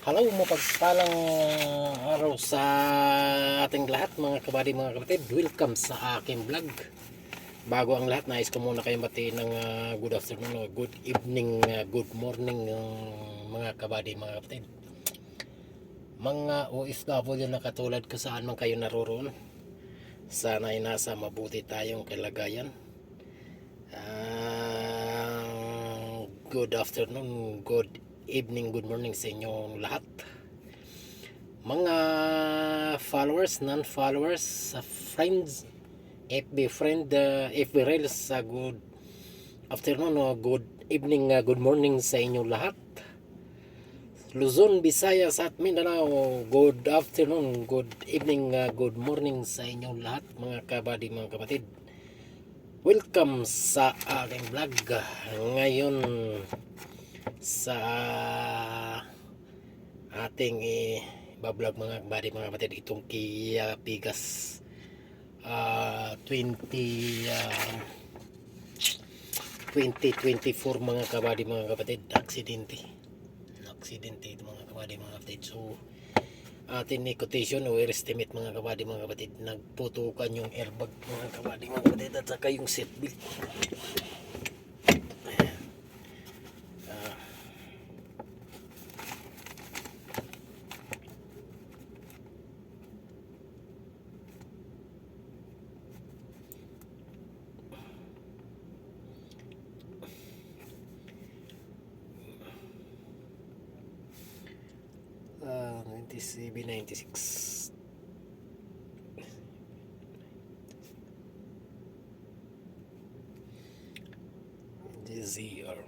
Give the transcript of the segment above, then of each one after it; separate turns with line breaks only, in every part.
Hello, mapagpalang araw sa ating lahat mga kabady, mga kapatid. Welcome sa aking vlog. Bago ang lahat, nais ko muna kayong batiin ng good afternoon, good evening, good morning mga kabady, mga kapatid. Mga OFW na katulad ko, saan man kayo naroroon, sana ay nasa mabuti tayong kalagayan. Good afternoon, good evening, good morning sa inyong lahat. Mga followers, non-followers, friends, FB friend, FB Reels, good afternoon, good evening, good morning sa inyong lahat. Luzon, Visayas at Mindanao, good afternoon, good evening, good morning sa inyong lahat mga kabady, mga kapatid. Welcome sa aking vlog. Ngayon sa ating bablog mga kabady, mga kapatid, itong Kia Pigas 2024 mga kabady, mga kapatid. Aksidente ito mga kabady, mga kapatid. So atin ni quotation o estimate mga kabady, mga kapatid, nagputukan yung airbag mga kabady, mga kapatid, at saka yung seatbelt. CB96 DZR.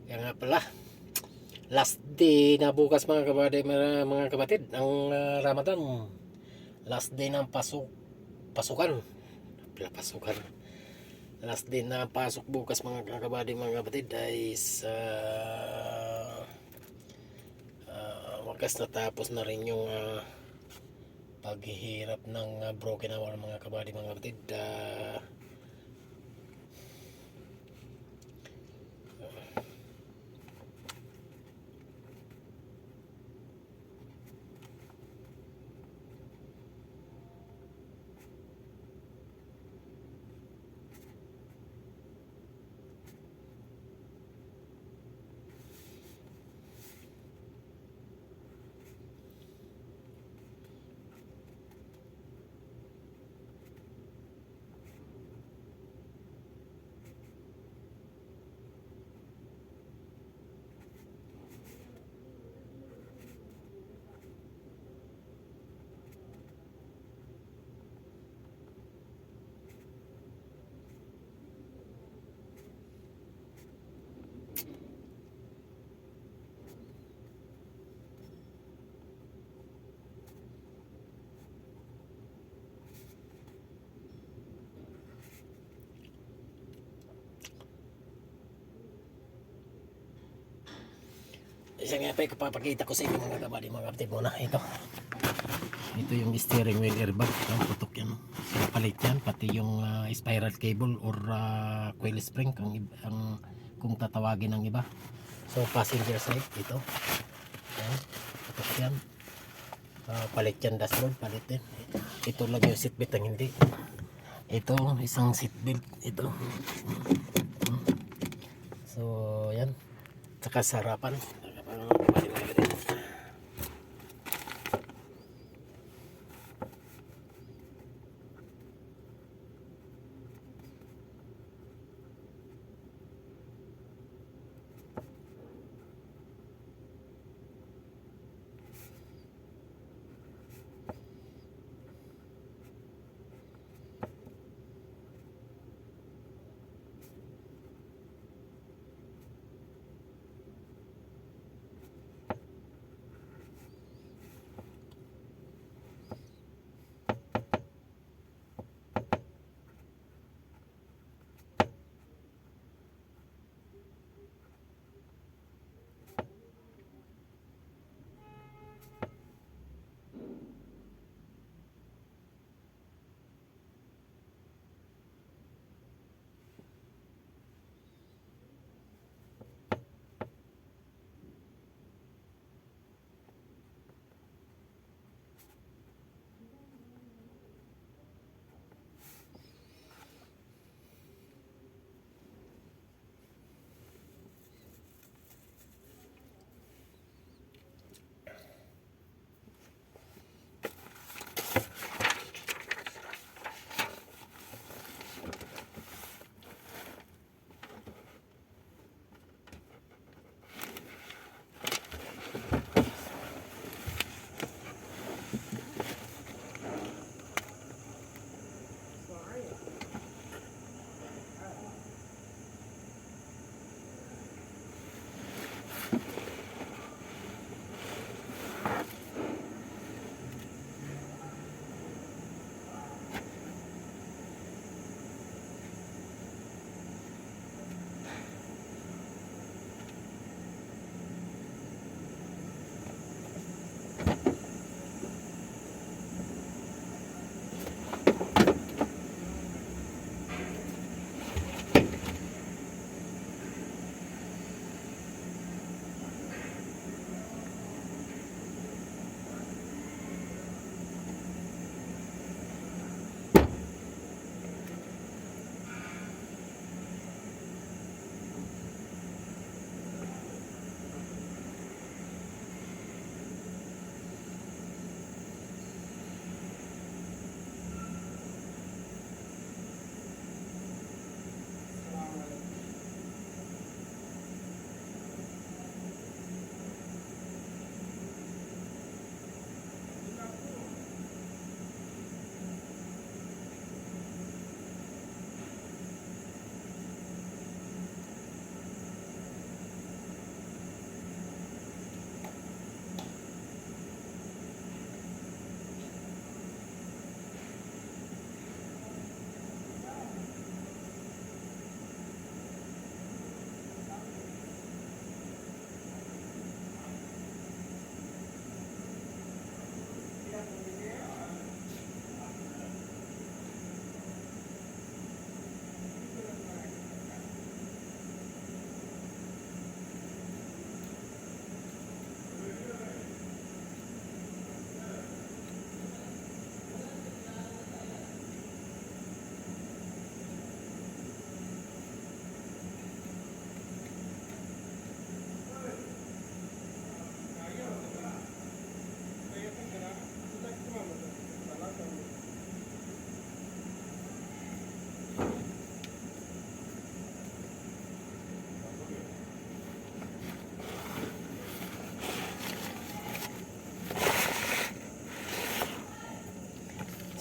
Yan nga pala, last day na bukas mga kabady, mga kapatid, ang Ramadan. Last day ng pasukan. Last day na pasok bukas mga kabady, mga kapatid, ay sa wakas natapos na rin yung paghihirap ng broken hour mga kabady, mga kapatid. Isa nga pa ipapakita ko sa inyo mga kabady, mga kapatid, muna ito yung steering wheel airbag. Ang putok yan, palit yan, pati yung spiral cable or coil spring kung tatawagin ng iba. So passenger side, ito yan, putok yan. Palit yan, dashboard palit din. Ito lang yung seatbelt ang hindi. Ito isang seatbelt ito. So yan, saka sarapan.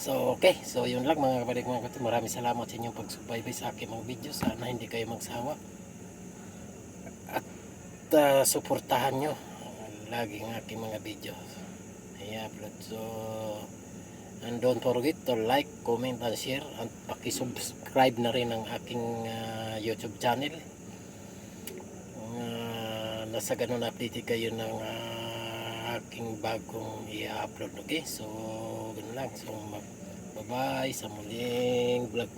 So okay, so yun lang mga kapatid mga kapatid. Maraming salamat sa inyong pagsubaybay sa aking mga video. Sana hindi kayo magsawa. At suportahan nyo lagi ang aking mga video i-upload. So and don't forget to like, comment, and share. At pakisubscribe na rin ang aking YouTube channel. Nasa ganun update kayo ng aking bagong i-upload. Okay, so ganun lang. So bye bye sa muling vlog.